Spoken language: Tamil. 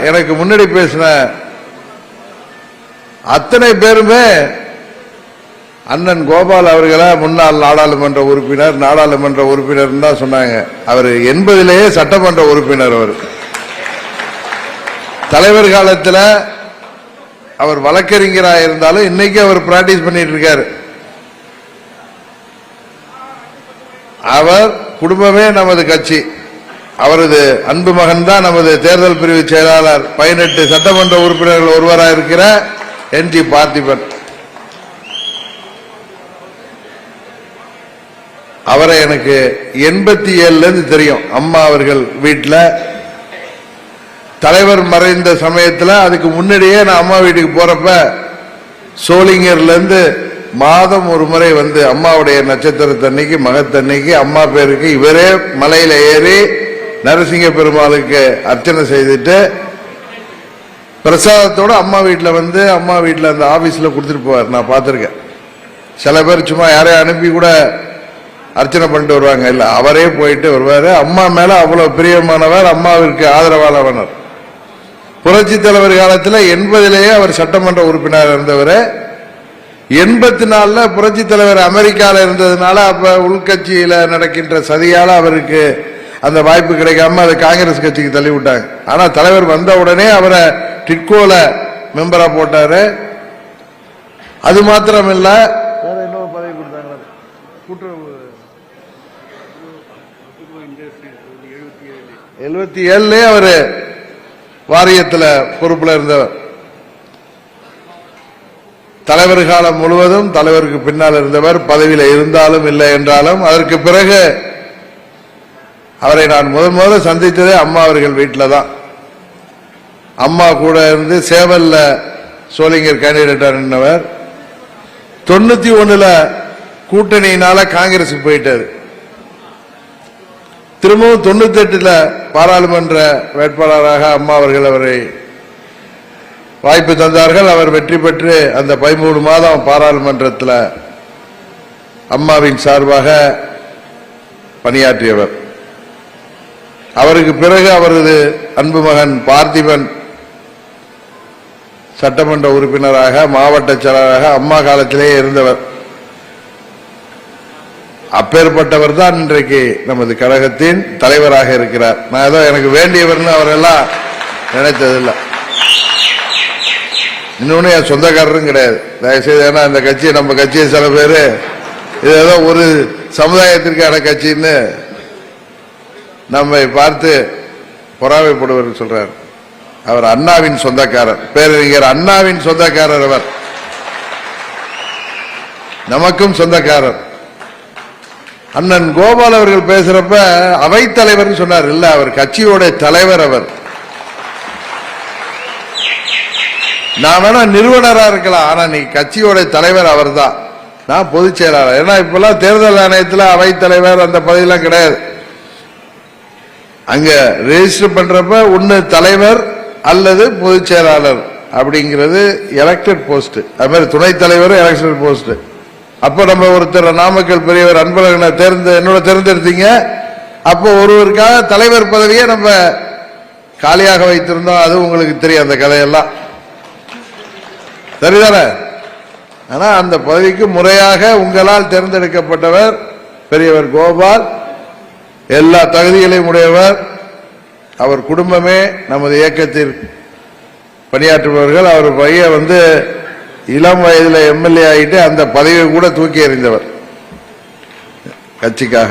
எனக்கு முன்னாடி பேசின அத்தனை பேருமே அண்ணன் கோபால் அவர்களை முன்னாள் நாடாளுமன்ற உறுப்பினர் தான் சொன்னாங்க. அவர் 80லேயே சட்டமன்ற உறுப்பினர். அவர் தலைவர் காலத்தில் அவர் வழக்கறிஞராக இருந்தாலும் இன்னைக்கு அவர் பிராக்டிஸ் பண்ணிட்டு இருக்காரு. அவர் குடும்பமே நமது கட்சி. அவரது அன்பு மகன் தான் நமது தேர்தல் பிரிவு செயலாளர், 18 சட்டமன்ற உறுப்பினர்கள் ஒருவராக இருக்கிற NG பார்த்திபன். அவரை எனக்கு 87லேருந்து தெரியும். அம்மா அவர்கள் வீட்டில் தலைவர் மறைந்த சமயத்தில் அதுக்கு முன்னாடியே நான் அம்மா வீட்டுக்கு போறப்ப சோளிங்கர்லேருந்து மாதம் ஒரு முறை வந்து அம்மாவுடைய நட்சத்திரத்தன்னைக்கு மகத்தன்னைக்கு அம்மா பேருக்கு இவரே மலையில ஏறி நரசிங்க பெருமாளுக்கு அர்ச்சனை செய்துட்டு பிரசாதத்தோட அம்மா வீட்டில் வந்து அம்மா வீட்டில் அந்த ஆபீஸ்ல கொடுத்துட்டு போவார். நான் பார்த்துருக்கேன். சில பேர் சும்மா யாரையும் அனுப்பி கூட அர்ச்சனை பண்ணிட்டு வருவாங்க. இல்ல, அவரே போயிட்டு வருவாரு. அம்மா மேல அவ்வளவு பிரியமானவர், அம்மாவிற்கு ஆதரவாளவர். புரட்சி தலைவர் காலத்தில் 80லேயே அவர் சட்டமன்ற உறுப்பினர் இருந்தவர். 84ல் புரட்சி தலைவர் அமெரிக்காவில் இருந்ததுனால அப்ப உள்கட்சியில நடக்கின்ற சதியால அவருக்கு அந்த வாய்ப்பு கிடைக்காம அதை காங்கிரஸ் கட்சிக்கு தள்ளி விட்டாங்க. ஆனா தலைவர் வந்த உடனே அவரை டிட்கோல மெம்பரா போட்டாரு. அது மாத்திரம் இல்ல, இன்னொரு பதவி கொடுத்தாங்க. கூட்டுறவு 77லே அவரு வாரியத்தில் பொறுப்புல இருந்தவர். தலைவர் காலம் முழுவதும் தலைவருக்கு பின்னால் இருந்தவர். பதவியில் இருந்தாலும் இல்லை என்றாலும் அதற்கு பிறகு அவரை நான் முதல்ல சந்தித்ததே அம்மா அவர்கள் வீட்டில் தான். அம்மா கூட இருந்து சேவல்ல சோளிங்கர் கேண்டிடேட்டா நின்றவர். 91ல் கூட்டணியினால காங்கிரஸுக்கு போயிட்டாரு. திரும்பவும் 98ல் பாராளுமன்ற வேட்பாளராக அம்மா அவர்கள் அவரை வாய்ப்பு தந்தார்கள். அவர் வெற்றி பெற்று அந்த 13 மாதம் பாராளுமன்றத்தில் அம்மாவின் சார்பாக பணியாற்றியவர். அவருக்கு பிறகு அவரது அன்பு மகன் பார்த்திபன் சட்டமன்ற உறுப்பினராக மாவட்ட செயலாளராக அம்மா காலத்திலேயே இருந்தவர். அப்பேற்பட்டவர் தான் இன்றைக்கு நமது கழகத்தின் தலைவராக இருக்கிறார். நான் ஏதோ எனக்கு வேண்டியவர்னு அவரெல்லாம் நினைத்ததில்லை. இன்னொன்னு என் சொந்தக்காரரும் கிடையாது. தயவுசெய்து, ஏன்னா இந்த கட்சியை நம்ம கட்சியை சில பேர் இது ஏதோ ஒரு சமுதாயத்திற்கான கட்சின்னு நம்மை பார்த்து பொறாமைப்படுவர் சொல்றார். அவர் அண்ணாவின் சொந்தக்காரர், பேரறிஞர் அண்ணாவின் சொந்தக்காரர். அவர் நமக்கும் சொந்தக்காரர். அண்ணன் கோபால் அவர்கள் பேசுறப்ப அவைத்தலைவர் சொன்னார். இல்ல, அவர் கட்சியோட தலைவர். அவர் நான் வேணா நிறுவனரா இருக்கலாம், ஆனா நீ கட்சியோட தலைவர் அவர் தான். நான் பொதுச் செயலாளர். ஏன்னா இப்பெல்லாம் தேர்தல் ஆணையத்தில் அவைத்தலைவர் அந்த பதவியெல்லாம் கிடையாது. அங்க ரெஜிஸ்டர் பண்றப்ப ஒன்னு தலைவர் அல்லது பொதுச் செயலாளர் அப்படிங்கிறது எலெக்டட் போஸ்ட். அது மாதிரி துணைத் தலைவர் எலெக்டட் போஸ்ட். அப்ப நம்ம ஒருத்தர் நாமக்கல் பெரியவர் அன்பழகனை என்னோட தேர்ந்தெடுத்தீங்க. அப்போ ஒருவருக்காக தலைவர் பதவியை நம்ம காலியாக வைத்திருந்தோம். அது உங்களுக்கு தெரியும் அந்த கதையெல்லாம், சரிதானே? ஆனா அந்த பதவிக்கு முறையாக உங்களால் தேர்ந்தெடுக்கப்பட்டவர் பெரியவர் கோபால். எல்லா தகுதிகளையும் உடையவர். அவர் குடும்பமே நமது இயக்கத்தில் பணியாற்றுபவர்கள். அவர் பையன் இளம் வயதில் MLA ஆகிட்டு அந்த பதவியை கூட தூக்கி எறிந்தவர் கட்சிக்காக.